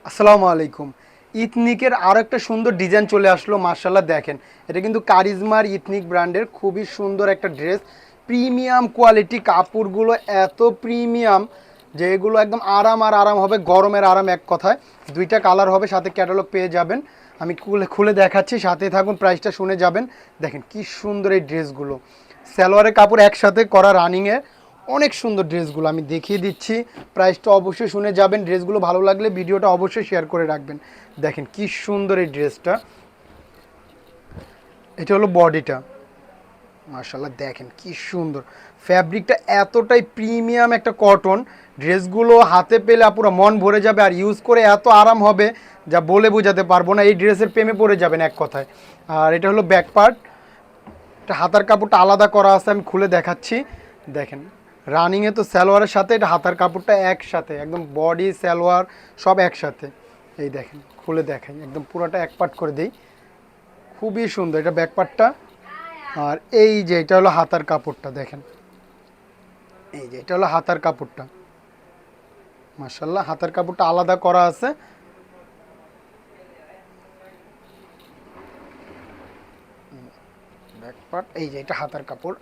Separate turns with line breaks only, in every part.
আসসালামু আলাইকুম। ইথনিকের আরও একটা সুন্দর ডিজাইন চলে আসলো, মার্শাল্লাহ দেখেন। এটা কিন্তু কারিজমার ইথনিক ব্র্যান্ডের খুবই সুন্দর একটা ড্রেস। প্রিমিয়াম কোয়ালিটি, কাপড়গুলো এত প্রিমিয়াম যে এগুলো একদম আরাম আর আরাম হবে, গরমের আরাম এক কথায়। দুইটা কালার হবে, সাথে ক্যাটালগ পেয়ে যাবেন। আমি খুলে খুলে দেখাচ্ছি, সাথে থাকুন, প্রাইসটা শুনে যাবেন। দেখেন কি সুন্দর এই ড্রেসগুলো, সালোয়ারের কাপড় একসাথে করা রানিংয়ে, অনেক সুন্দর ড্রেসগুলো আমি দেখিয়ে দিচ্ছি। প্রাইসটা অবশ্যই শুনে যাবেন। ড্রেসগুলো ভালো লাগলে ভিডিওটা অবশ্যই শেয়ার করে রাখবেন। দেখেন কি সুন্দর এই ড্রেসটা। এটা হলো বডিটা, মার্শাল্লাহ দেখেন কি সুন্দর। ফ্যাব্রিকটা এতটাই প্রিমিয়াম একটা কটন, ড্রেসগুলো হাতে পেলে পুরো মন ভরে যাবে, আর ইউজ করে এত আরাম হবে যা বলে বোঝাতে পারবো না। এই ড্রেসের প্রেমে পড়ে যাবেন এক কথায়। আর এটা হলো ব্যাক পার্ট, এটা হাতার কাপড়টা আলাদা করা আছে, আমি খুলে দেখাচ্ছি। দেখেন রানিংয়ে তো সালোয়ারের সাথে এটা হাতার কাপড়টা একসাথে, একদম বডি সালোয়ার সব একসাথে। এই দেখেন খুলে দেখাই, একদম পুরোটা এক পার্ট করে দিই। খুবই সুন্দর এটা ব্যাক পার্টটা। আর এই যে এটা হলো হাতার কাপড়টা, দেখেন এই যে এটা হলো হাতার কাপড়টা। মাশাআল্লাহ হাতার কাপড়টা আলাদা করা আছে। ব্যাক পার্ট, এই যে এটা হাতার কাপড়।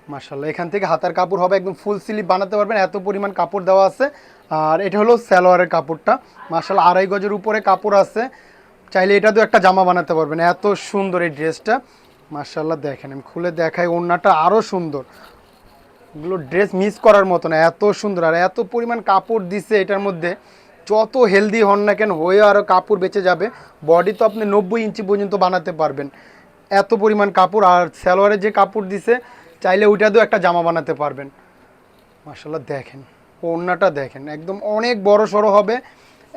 মাশাআল্লাহ এখান থেকে হাতার কাপড় হবে, একদম ফুল স্লিভ বানাতে পারবেন, এত পরিমাণ কাপড় দেওয়া আছে। আর এটা হলো সালোয়ারের কাপড়টা। মাশাআল্লাহ 2.5 গজের উপরে কাপড় আছে, চাইলে এটা তো একটা জামা বানাতে পারবেন, এত সুন্দর এই ড্রেসটা। মাশাআল্লাহ দেখেন, আমি খুলে দেখাই, ওড়নাটা আরও সুন্দর। এগুলো ড্রেস মিস করার মতো না, এত সুন্দর। আর এত পরিমাণ কাপড় দিছে এটার মধ্যে, যত হেলদি হন না কেন হয়ে আরও কাপড় বেঁচে যাবে। বডি তো আপনি 90 ইঞ্চি পর্যন্ত বানাতে পারবেন, এত পরিমাণ কাপড়। আর সালোয়ারে যে কাপড় দিছে, চাইলে ওইটা দিয়েও একটা জামা বানাতে পারবেন। মাশাআল্লাহ দেখেন ওড়নাটা দেখেন, একদম অনেক বড় সড়ো হবে,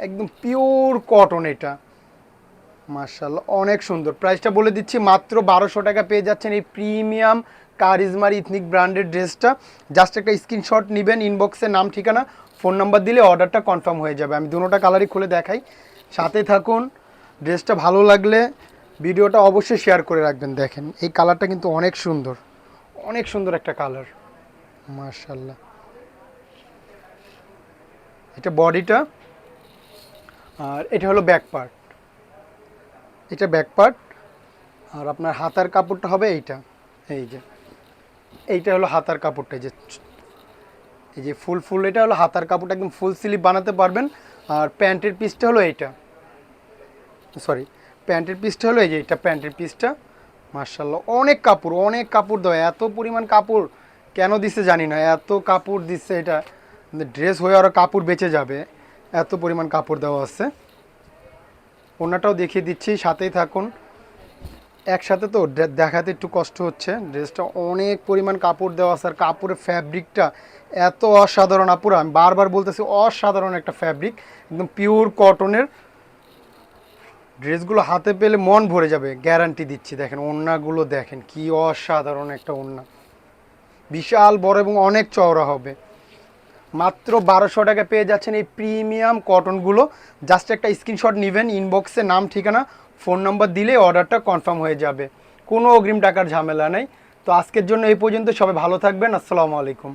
একদম পিওর কটন এটা। মাশাআল্লাহ অনেক সুন্দর। প্রাইসটা বলে দিচ্ছি, মাত্র 1200 টাকা পেয়ে যাচ্ছেন এই প্রিমিয়াম কারিজমার ইথনিক ব্র্যান্ডের ড্রেসটা। জাস্ট একটা স্ক্রিনশট নেবেন, ইনবক্সে নাম ঠিকানা ফোন নাম্বার দিলে অর্ডারটা কনফার্ম হয়ে যাবে। আমি দুটোটা কালারই খুলে দেখাই, সাথে থাকুন। ড্রেসটা ভালো লাগলে ভিডিওটা অবশ্যই শেয়ার করে রাখবেন। দেখেন এই কালারটা কিন্তু অনেক সুন্দর, অনেক সুন্দর একটা কালার। মাশাআল্লাহ এটা বডিটা। আর এটা হলো ব্যাক পার্ট, এটা ব্যাক পার্ট। আর আপনার হাতার কাপড়টা হবে এইটা, এই যে এইটা হলো হাতার কাপড়টা। এই যে ফুল ফুল এটা হলো হাতার কাপড়টা, একদম ফুল স্লিভ বানাতে পারবেন। আর প্যান্টের পিসটা হলো এইটা, সরি প্যান্টের পিসটা হলো এই যে এটা প্যান্টের পিসটা। মার্শাল্লাহ অনেক কাপড়, অনেক কাপড় দেওয়া, এত পরিমাণ কাপড় কেন দিচ্ছে জানি না, এত কাপড় দিচ্ছে। এটা ড্রেস হয়ে আরও কাপড় বেঁচে যাবে, এত পরিমাণ কাপড় দেওয়া আছে। ওনাটাও দেখিয়ে দিচ্ছি, সাথেই থাকুন। একসাথে তো দেখাতে একটু কষ্ট হচ্ছে। ড্রেসটা অনেক পরিমাণ কাপড় দেওয়া আছে, আর কাপড়ের ফ্যাব্রিকটা এত অসাধারণ আপুরা, আমি বারবার বলতেছি অসাধারণ একটা ফ্যাব্রিক, একদম পিওর কটনের। ড্রেসগুলো হাতে পেলে মন ভরে যাবে, গ্যারান্টি দিচ্ছি। দেখেন ওড়নাগুলো দেখেন কি অসাধারণ একটা ওড়না, বিশাল বড় এবং অনেক চওড়া হবে। মাত্র 1200 টাকা পেয়ে যাচ্ছেন এই প্রিমিয়াম কটনগুলো। জাস্ট একটা স্ক্রিনশট নেবেন, ইনবক্সে নাম ঠিকানা ফোন নাম্বার দিলে অর্ডারটা কনফার্ম হয়ে যাবে, কোনো অগ্রিম টাকার ঝামেলা নেই। তো আজকের জন্য এই পর্যন্ত, সবাই ভালো থাকবেন। আসসালামু আলাইকুম।